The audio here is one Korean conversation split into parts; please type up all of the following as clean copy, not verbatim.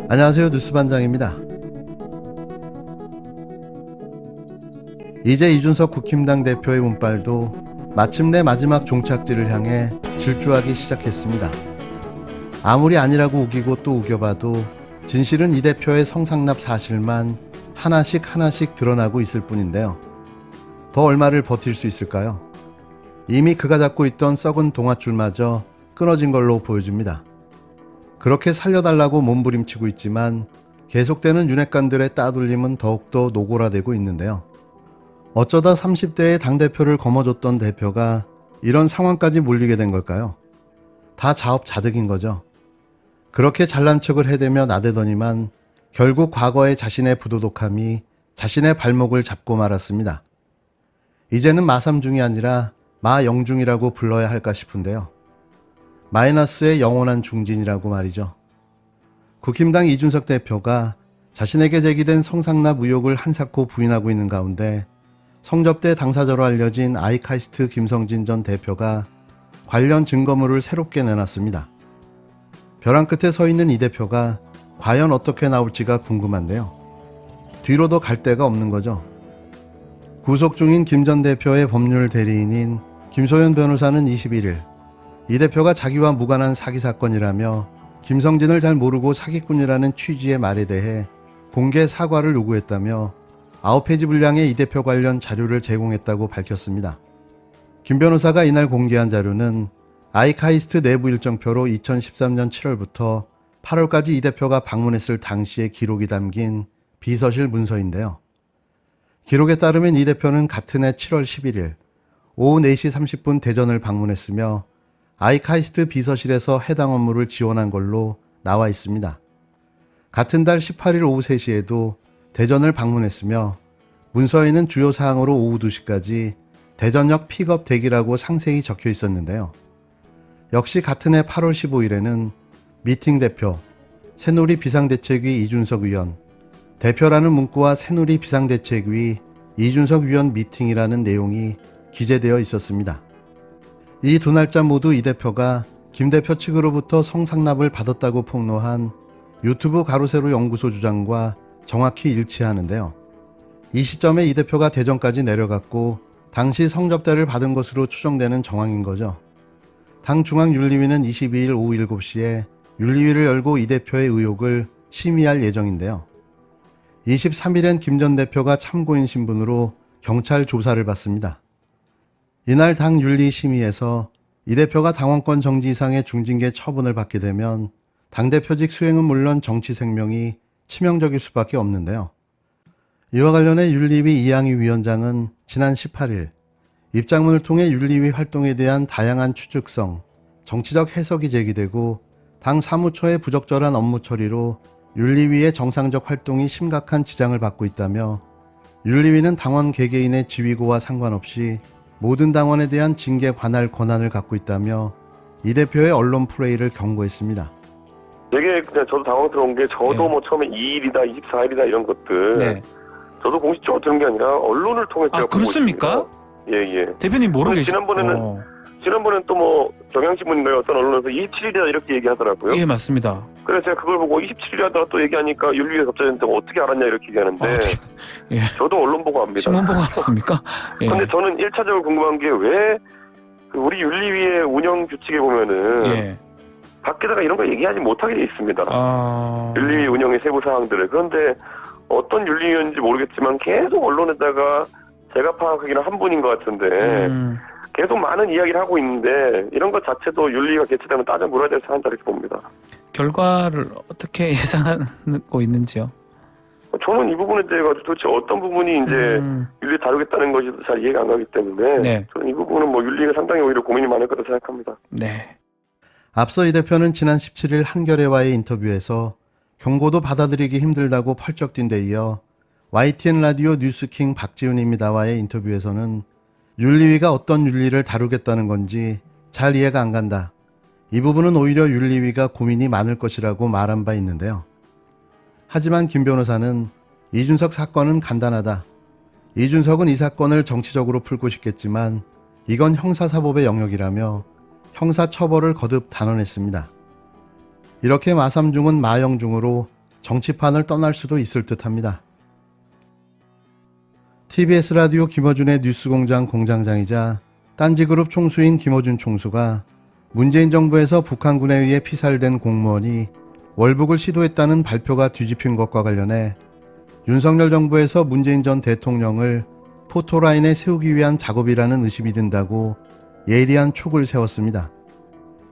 안녕하세요. 뉴스반장입니다. 이제 이준석 국힘당 대표의 운빨도 마침내 마지막 종착지를 향해 질주하기 시작했습니다. 아무리 아니라고 우기고 또 우겨봐도 진실은 이 대표의 성상납 사실만 하나씩 드러나고 있을 뿐인데요. 더 얼마를 버틸 수 있을까요? 이미 그가 잡고 있던 썩은 동아줄마저 끊어진 걸로 보여집니다. 그렇게 살려달라고 몸부림치고 있지만 계속되는 윤핵관들의 따돌림은 더욱더 노골화되고 있는데요. 어쩌다 30대의 당대표를 거머쥐던 대표가 이런 상황까지 몰리게 된 걸까요? 다 자업자득인 거죠. 그렇게 잘난 척을 해대며 나대더니만 결국 과거의 자신의 부도덕함이 자신의 발목을 잡고 말았습니다. 이제는 마삼중이 아니라 마영중이라고 불러야 할까 싶은데요. 마이너스의 영원한 중진이라고 말이죠. 국힘당 이준석 대표가 자신에게 제기된 성상납 의혹을 한사코 부인하고 있는 가운데 성접대 당사자로 알려진 아이카이스트 김성진 전 대표가 관련 증거물을 새롭게 내놨습니다. 벼랑 끝에 서 있는 이 대표가 과연 어떻게 나올지가 궁금한데요. 뒤로도 갈 데가 없는 거죠. 구속 중인 김 전 대표의 법률 대리인인 김소연 변호사는 21일 이 대표가 자기와 무관한 사기 사건이라며 김성진을 잘 모르고 사기꾼이라는 취지의 말에 대해 공개 사과를 요구했다며 9페이지 분량의 이 대표 관련 자료를 제공했다고 밝혔습니다. 김 변호사가 이날 공개한 자료는 아이카이스트 내부 일정표로 2013년 7월부터 8월까지 이 대표가 방문했을 당시의 기록이 담긴 비서실 문서인데요. 기록에 따르면 이 대표는 같은 해 7월 11일 오후 4시 30분 대전을 방문했으며 아이카이스트 비서실에서 해당 업무를 지원한 걸로 나와 있습니다. 같은 달 18일 오후 3시에도 대전을 방문했으며 문서에는 주요 사항으로 오후 2시까지 대전역 픽업 대기라고 상세히 적혀 있었는데요. 역시 같은 해 8월 15일에는 미팅 대표, 새누리 비상대책위 이준석 의원, 대표라는 문구와 새누리 비상대책위 이준석 의원 미팅이라는 내용이 기재되어 있었습니다. 이 두 날짜 모두 이 대표가 김 대표 측으로부터 성상납을 받았다고 폭로한 유튜브 가로세로 연구소 주장과 정확히 일치하는데요. 이 시점에 이 대표가 대전까지 내려갔고 당시 성접대를 받은 것으로 추정되는 정황인 거죠. 당 중앙윤리위는 22일 오후 7시에 윤리위를 열고 이 대표의 의혹을 심의할 예정인데요. 23일엔 김 전 대표가 참고인 신분으로 경찰 조사를 받습니다. 이날 당 윤리심의에서 이 대표가 당원권 정지 이상의 중징계 처분을 받게 되면 당대표직 수행은 물론 정치 생명이 치명적일 수밖에 없는데요. 이와 관련해 윤리위 이양희 위원장은 지난 18일 입장문을 통해 윤리위 활동에 대한 다양한 추측성, 정치적 해석이 제기되고 당 사무처의 부적절한 업무 처리로 윤리위의 정상적 활동이 심각한 지장을 받고 있다며 윤리위는 당원 개개인의 지위고와 상관없이 모든 당원에 대한 징계 관할 권한을 갖고 있다며 이 대표의 언론 플레이를 경고했습니다. 되게 그냥 저도 당황스러운 게 저도 뭐 처음에 2일이다 24일이다 이런 것들 저도 공식적으로 들은 게 아니라 언론을 통해 제가 보고 그렇습니까? 예예. 대표님 모르고 계시죠? 지난번에는 또 뭐 경향신문인가요? 어떤 언론에서 27일이다 이렇게 얘기하더라고요. 예, 맞습니다. 그래서 제가 그걸 보고 27일이다 또 얘기하니까 윤리위에 갑자기 어떻게 알았냐 이렇게 얘기하는데 예. 저도 언론 보고 압니다. 신문 보고 알았습니까? 예. 근데 저는 1차적으로 궁금한 게 왜 우리 윤리위의 운영 규칙에 보면은 예. 밖에다가 이런 거 얘기하지 못하게 돼 있습니다. 윤리위 운영의 세부 사항들을. 그런데 어떤 윤리위원인지 모르겠지만 계속 언론에다가 제가 파악하기는 한 분인 것 같은데 계속 많은 이야기를 하고 있는데 이런 것 자체도 윤리위가 개최되면 따져 물어야 될 사안이라고 봅니다. 결과를 어떻게 예상하고 있는지요? 저는 이 부분에 대해 가지고 도대체 어떤 부분이 이제 윤리 다루겠다는 것이 잘 이해가 안 가기 때문에 저는 이 부분은 뭐 윤리가 상당히 오히려 고민이 많을 거라고 생각합니다. 네. 앞서 이 대표는 지난 17일 한겨레와의 인터뷰에서 경고도 받아들이기 힘들다고 펄쩍 뛴 데 이어 YTN 라디오 뉴스킹 박지훈입니다와의 인터뷰에서는 윤리위가 어떤 윤리를 다루겠다는 건지 잘 이해가 안 간다. 이 부분은 오히려 윤리위가 고민이 많을 것이라고 말한 바 있는데요. 하지만 김 변호사는 이준석 사건은 간단하다. 이준석은 이 사건을 정치적으로 풀고 싶겠지만 이건 형사사법의 영역이라며 형사처벌을 거듭 단언했습니다. 이렇게 마삼중은 마영중으로 정치판을 떠날 수도 있을 듯합니다. TBS 라디오 김어준의 뉴스공장 공장장이자 딴지그룹 총수인 김어준 총수가 문재인 정부에서 북한군에 의해 피살된 공무원이 월북을 시도했다는 발표가 뒤집힌 것과 관련해 윤석열 정부에서 문재인 전 대통령을 포토라인에 세우기 위한 작업이라는 의심이 든다고 예리한 촉을 세웠습니다.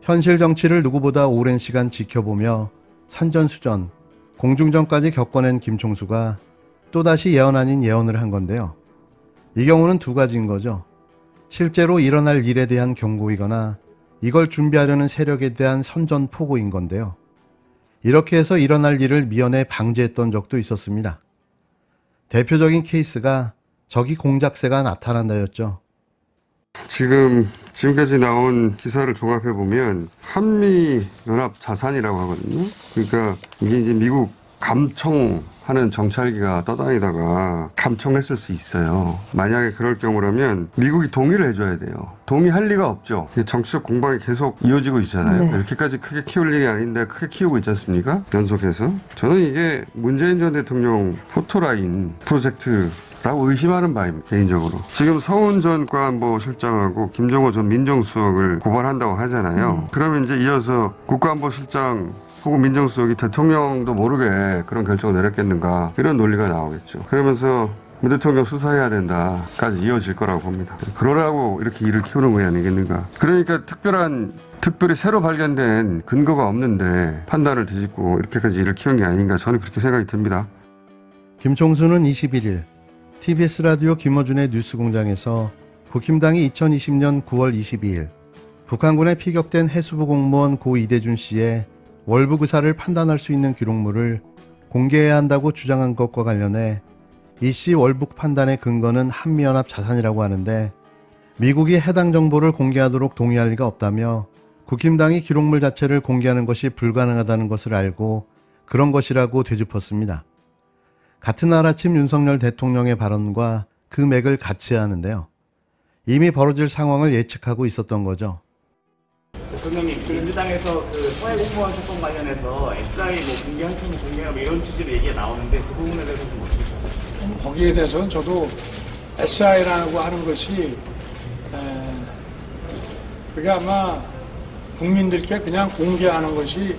현실 정치를 누구보다 오랜 시간 지켜보며 산전수전, 공중전까지 겪어낸 김 총수가 또다시 예언 아닌 예언을 한 건데요. 이 경우는 두 가지인 거죠. 실제로 일어날 일에 대한 경고이거나 이걸 준비하려는 세력에 대한 선전포고인 건데요. 이렇게 해서 일어날 일을 미연에 방지했던 적도 있었습니다. 대표적인 케이스가 적이 공작새가 나타난다였죠. 지금까지 나온 기사를 종합해보면 한미연합 자산이라고 하거든요. 그러니까 이게 이제 미국 감청하는 정찰기가 떠다니다가 감청했을 수 있어요. 만약에 그럴 경우라면 미국이 동의를 해줘야 돼요. 동의할 리가 없죠. 정치적 공방이 계속 이어지고 있잖아요. 네. 이렇게까지 크게 키울 일이 아닌데 크게 키우고 있지 않습니까? 연속해서. 저는 이게 문재인 전 대통령 포토라인 프로젝트 라고 의심하는 바입니다. 개인적으로. 지금 서훈 전 국가안보실장하고 김정호 전 민정수석을 고발한다고 하잖아요. 그러면 이제 이어서 국가안보실장 혹은 민정수석이 대통령도 모르게 그런 결정을 내렸겠는가, 이런 논리가 나오겠죠. 그러면서 문 대통령 수사해야 된다까지 이어질 거라고 봅니다. 그러라고 이렇게 일을 키우는 거 아니겠는가. 그러니까 특별히 새로 발견된 근거가 없는데 판단을 뒤집고 이렇게까지 일을 키운 게 아닌가, 저는 그렇게 생각이 듭니다. 김 총수는 21일 TBS 라디오 김어준의 뉴스공장에서 국힘당이 2020년 9월 22일 북한군에 피격된 해수부 공무원 고 이대준 씨의 월북 의사를 판단할 수 있는 기록물을 공개해야 한다고 주장한 것과 관련해 이 씨 월북 판단의 근거는 한미연합 자산이라고 하는데 미국이 해당 정보를 공개하도록 동의할 리가 없다며 국힘당이 기록물 자체를 공개하는 것이 불가능하다는 것을 알고 그런 것이라고 되짚었습니다. 같은 날 아침 윤석열 대통령의 발언과 그 맥을 같이 하는데요. 이미 벌어질 상황을 예측하고 있었던 거죠. 대통령님, 민주당에서 그 서해 공무원 사건 관련해서 SI 공개할 테면 공개하고 이런 취지로 얘기가 나오는데 그 부분에 대해서 좀 어떻게 생각하세요? 거기에 대해서는 저도 SI라고 하는 것이 그게 아마 국민들께 그냥 공개하는 것이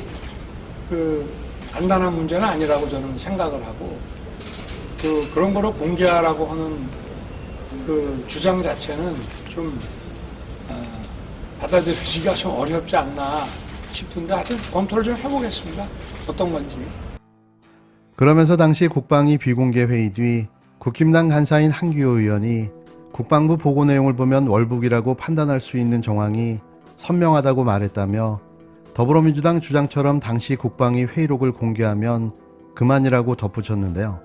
그 간단한 문제는 아니라고 저는 생각을 하고, 그런 거로 공개하라고 하는 그 주장 자체는 좀 받아들이기가 좀 어렵지 않나 싶은데, 하여튼 검토를 좀 해보겠습니다. 어떤 건지. 그러면서 당시 국방위 비공개 회의 뒤 국힘당 간사인 한기호 의원이 국방부 보고 내용을 보면 월북이라고 판단할 수 있는 정황이 선명하다고 말했다며 더불어민주당 주장처럼 당시 국방위 회의록을 공개하면 그만이라고 덧붙였는데요.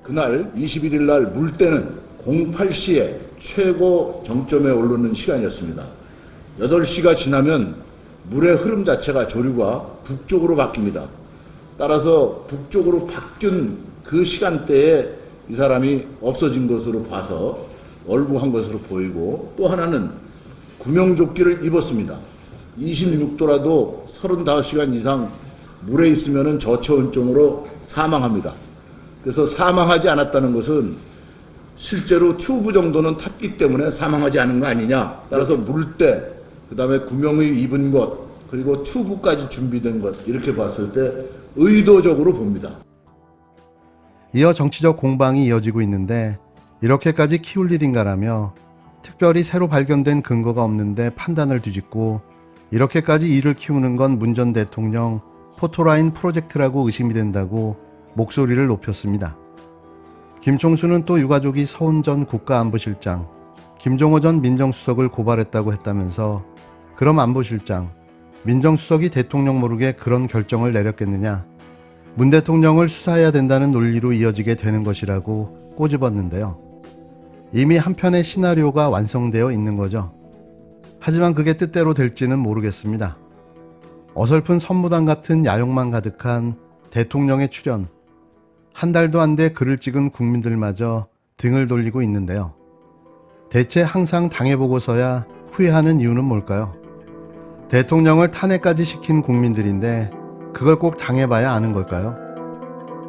그날 21일 날 물때는 08시에 최고 정점에 오르는 시간이었습니다. 8시가 지나면 물의 흐름 자체가 조류가 북쪽으로 바뀝니다. 따라서 북쪽으로 바뀐 그 시간대에 이 사람이 없어진 것으로 봐서 월북한 것으로 보이고, 또 하나는 구명조끼를 입었습니다. 26도라도 35시간 이상 물에 있으면 저체온증으로 사망합니다. 그래서 사망하지 않았다는 것은 실제로 튜브 정도는 탔기 때문에 사망하지 않은 거 아니냐. 따라서 물때, 그 다음에 구명의 입은 것, 그리고 튜브까지 준비된 것, 이렇게 봤을 때 의도적으로 봅니다. 이어 정치적 공방이 이어지고 있는데 이렇게까지 키울 일인가라며 특별히 새로 발견된 근거가 없는데 판단을 뒤집고 이렇게까지 일을 키우는 건 문 전 대통령 포토라인 프로젝트라고 의심이 된다고 목소리를 높였습니다. 김 총수는 또 유가족이 서훈 전 국가안보실장, 김종호 전 민정수석을 고발했다고 했다면서 그럼 안보실장, 민정수석이 대통령 모르게 그런 결정을 내렸겠느냐, 문 대통령을 수사해야 된다는 논리로 이어지게 되는 것이라고 꼬집었는데요. 이미 한편의 시나리오가 완성되어 있는 거죠. 하지만 그게 뜻대로 될지는 모르겠습니다. 어설픈 선무당 같은 야욕만 가득한 대통령의 출연, 한 달도 안 돼 글을 찍은 국민들마저 등을 돌리고 있는데요. 대체 항상 당해보고서야 후회하는 이유는 뭘까요? 대통령을 탄핵까지 시킨 국민들인데 그걸 꼭 당해봐야 아는 걸까요?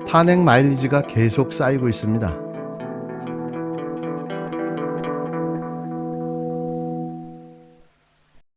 탄핵 마일리지가 계속 쌓이고 있습니다.